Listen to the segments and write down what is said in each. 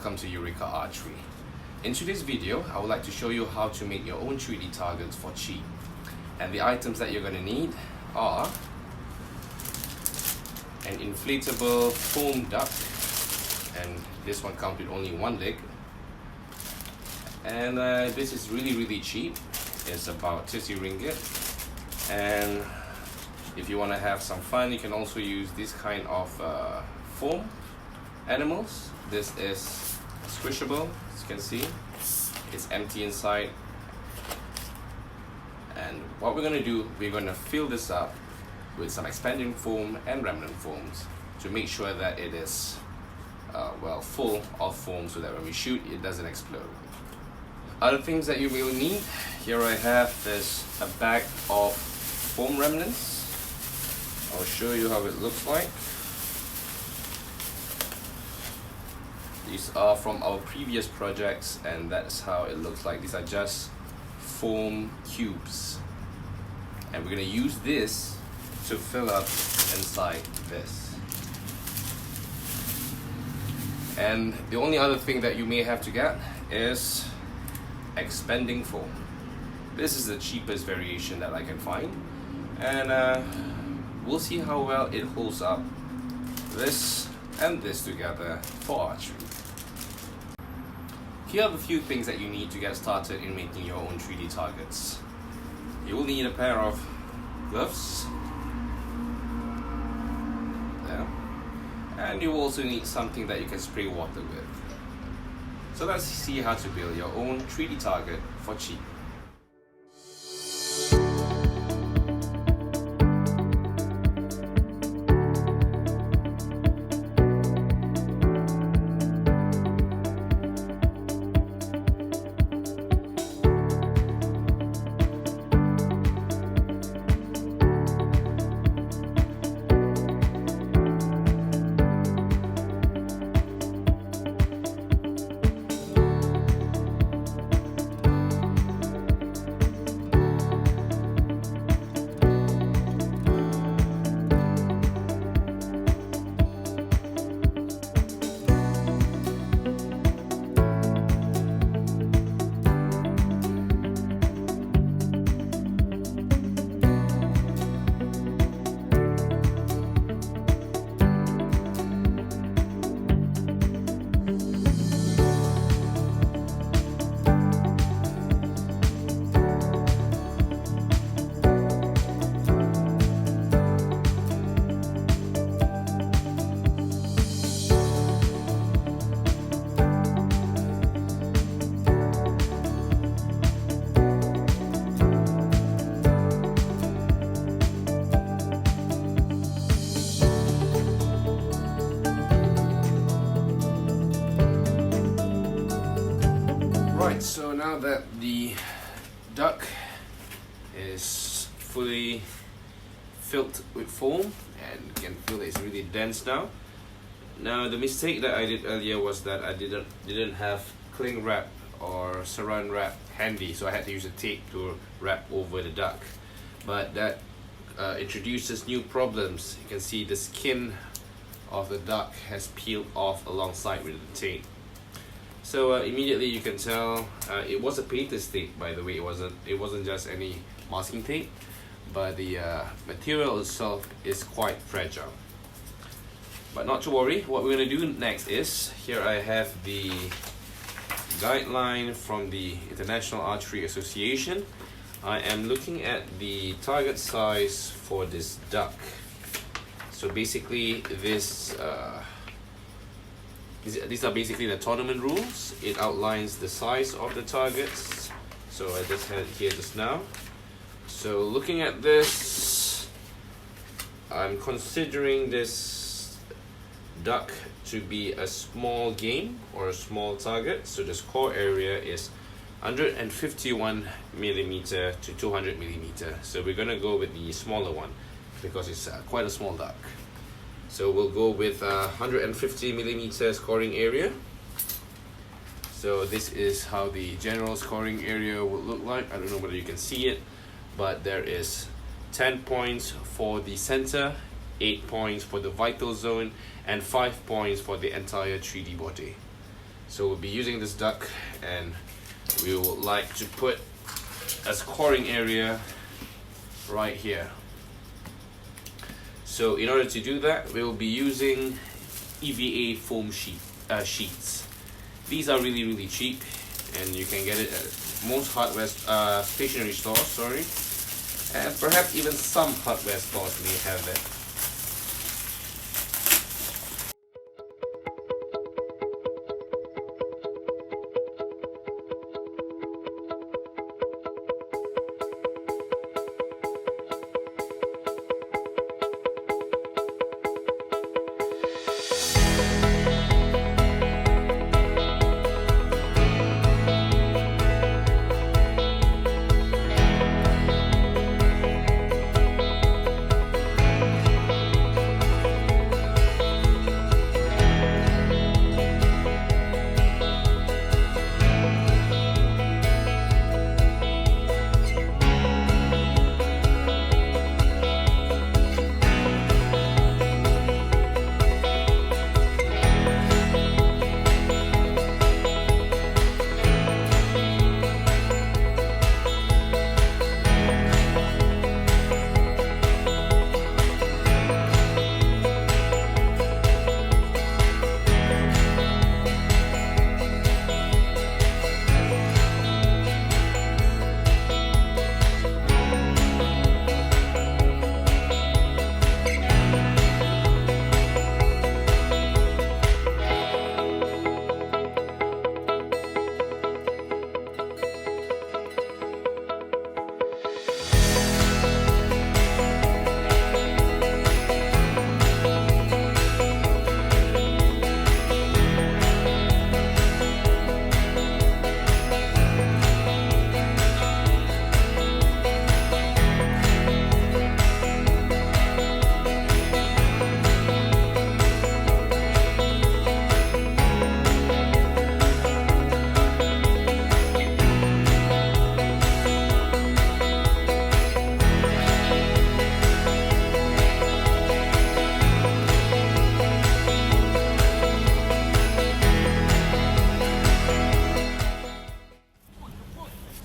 welcome to Eureka Archery. In today's video, I would like to show you how to make your own 3D targets for cheap. And the items that you're going to need are an inflatable foam duck, and this one comes with only one leg. And this is really cheap. It's about 30 ringgit. And if you want to have some fun, you can also use this kind of foam animals. This is squishable, as you can see. It's empty inside. And what we're going to do, we're going to fill this up with some expanding foam and remnant foams to make sure that it is full of foam, so that when we shoot, it doesn't explode. Other things that you will need, here I have a bag of foam remnants. I'll show you how it looks like. These are from our previous projects, and that's how it looks like. These are just foam cubes, and we're going to use this to fill up inside this. And the only other thing that you may have to get is expanding foam. This is the cheapest variation that I can find, and we'll see how well it holds up this and this together for archery. Here are the few things that you need to get started in making your own 3D targets. You will need a pair of gloves, there, and you will also need something that you can spray water with. So let's see how to build your own 3D target for cheap. So now that the duck is fully filled with foam, and you can feel it's really dense now. Now the mistake that I did earlier was that I didn't have cling wrap or saran wrap handy, so I had to use a tape to wrap over the duck. But that introduces new problems. You can see the skin of the duck has peeled off alongside with the tape. So immediately you can tell it was a painter's tape, by the way. It wasn't just any masking tape, but the material itself is quite fragile. But not to worry. What we're going to do next is, here I have the guideline from the International Archery Association. I am looking at the target size for this duck. So basically these are basically the tournament rules. It outlines the size of the targets. So I just had it here just now. So looking at this, I'm considering this duck to be a small game or a small target. So the score area is 151 millimeter to 200 millimeter. So we're gonna go with the smaller one because it's quite a small duck. So we'll go with 150 millimeter scoring area. So this is how the general scoring area would look like. I don't know whether you can see it, but there is 10 points for the center, 8 points for the vital zone, and 5 points for the entire 3D body. So we'll be using this duck, and we would like to put a scoring area right here. So in order to do that, we will be using EVA foam sheets. These are really cheap, and you can get it at most hardware stationery stores, and perhaps even some hardware stores may have it.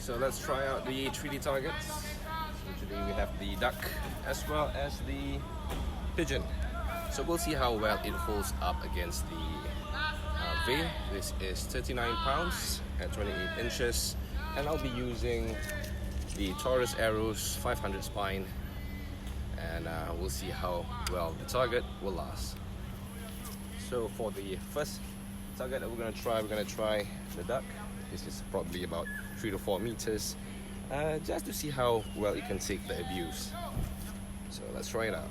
So let's try out the 3D targets. Today we have the duck as well as the pigeon. So we'll see how well it holds up against the veil. This is 39 pounds at 28 inches, and I'll be using the Taurus Arrows 500 spine, and we'll see how well the target will last. So for the first target that we're going to try the duck. This is probably about 3 to 4 meters, just to see how well it can take the abuse. So let's try it out.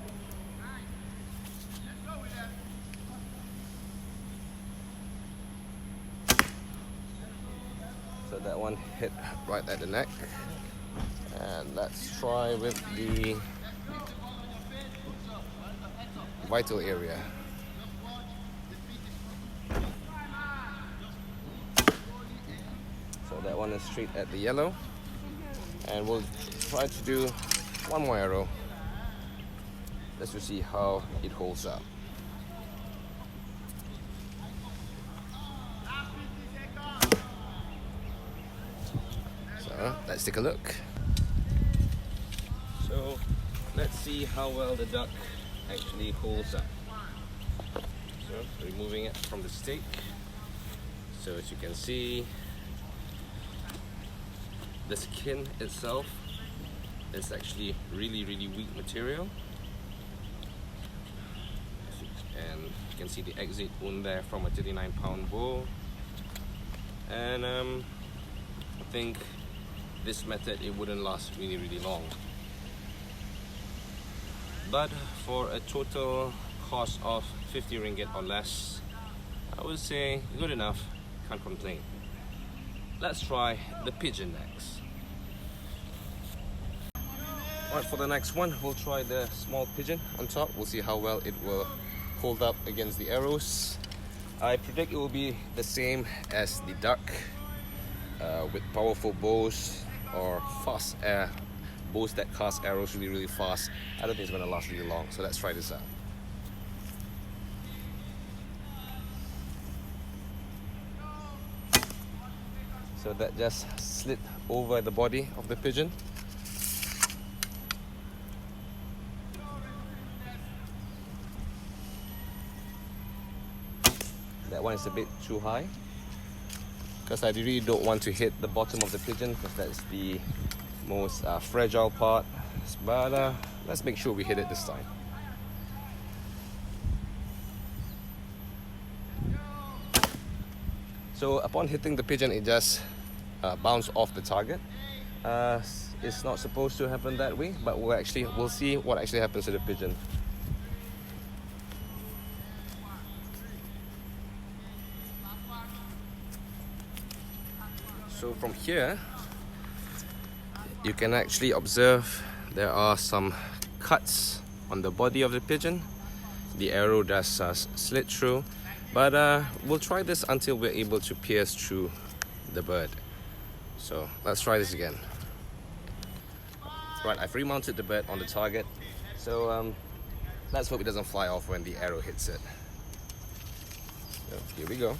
So that one hit right at the neck, and let's try with the vital area. So that one is straight at the yellow, and we'll try to do one more arrow just to see how it holds up. So let's take a look. So let's see how well the duck actually holds up. So removing it from the stake. So as you can see, the skin itself is actually really weak material, and you can see the exit wound there from a 39-pound bull. And I think this method, it wouldn't last really long, but for a total cost of 50 ringgit or less, I would say good enough, can't complain. Let's try the pigeon next. Alright, for the next one, we'll try the small pigeon on top. We'll see how well it will hold up against the arrows. I predict it will be the same as the duck, with powerful bows or fast bows that cast arrows really fast. I don't think it's going to last really long, so let's try this out. So that just slid over the body of the pigeon. That one is a bit too high because I really don't want to hit the bottom of the pigeon because that's the most fragile part. But let's make sure we hit it this time. So upon hitting the pigeon, it just bounced off the target. It's not supposed to happen that way, but we'll see what actually happens to the pigeon. So from here, you can actually observe there are some cuts on the body of the pigeon. The arrow just slid through, but we'll try this until we're able to pierce through the bird. So let's try this again. Right, I've remounted the bird on the target, so let's hope it doesn't fly off when the arrow hits it. So here we go.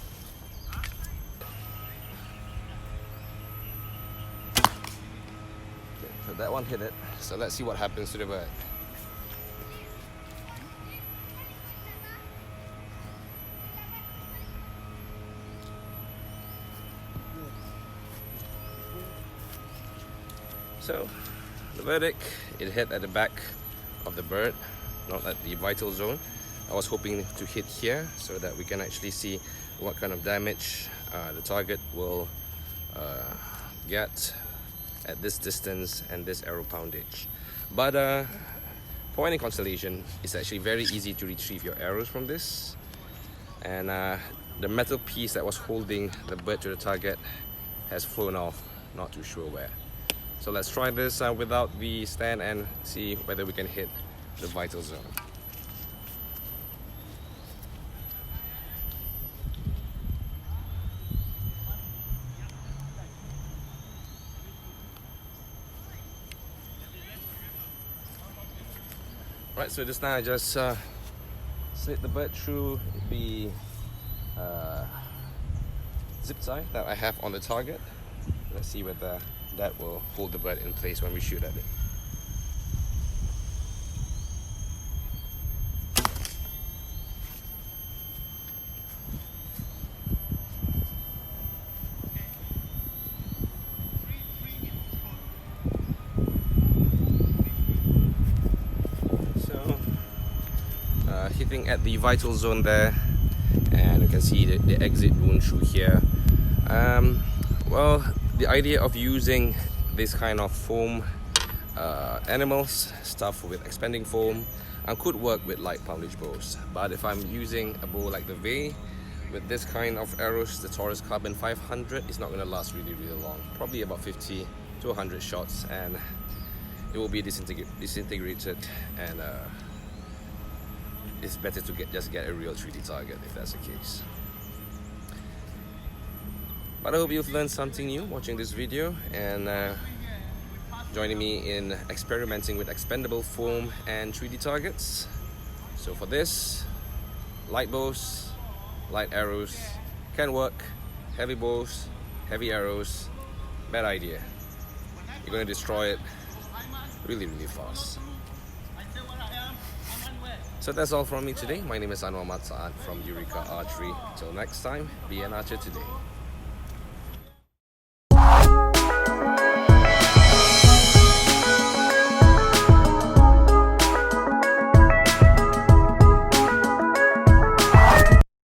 So that one hit it, so let's see what happens to the bird. So the verdict, it hit at the back of the bird, not at the vital zone. I was hoping to hit here so that we can actually see what kind of damage the target will get at this distance and this arrow poundage. But for any constellation, it's actually very easy to retrieve your arrows from this. And the metal piece that was holding the bird to the target has flown off, not too sure where. So let's try this without the stand and see whether we can hit the vital zone. Right, so just now I just slid the bird through the zip tie that I have on the target. Let's see whether that will hold the bird in place when we shoot at it. Hitting at the vital zone there, and you can see the exit wound through here. Well, the idea of using this kind of foam animals stuffed with expanding foam could work with light poundage bows, but if I'm using a bow like the V with this kind of arrows, the Taurus Carbon 500, it's not going to last really long, probably about 50 to 100 shots, and it will be disintegrated, and it's better to just get a real 3D target if that's the case. But I hope you've learned something new watching this video and joining me in experimenting with expandable foam and 3D targets. So for this, light bows, light arrows can work. Heavy bows, heavy arrows, bad idea. You're going to destroy it really fast. So that's all from me today. My name is Anwar Matsa'at from Eureka Archery. Till next time, be an archer today.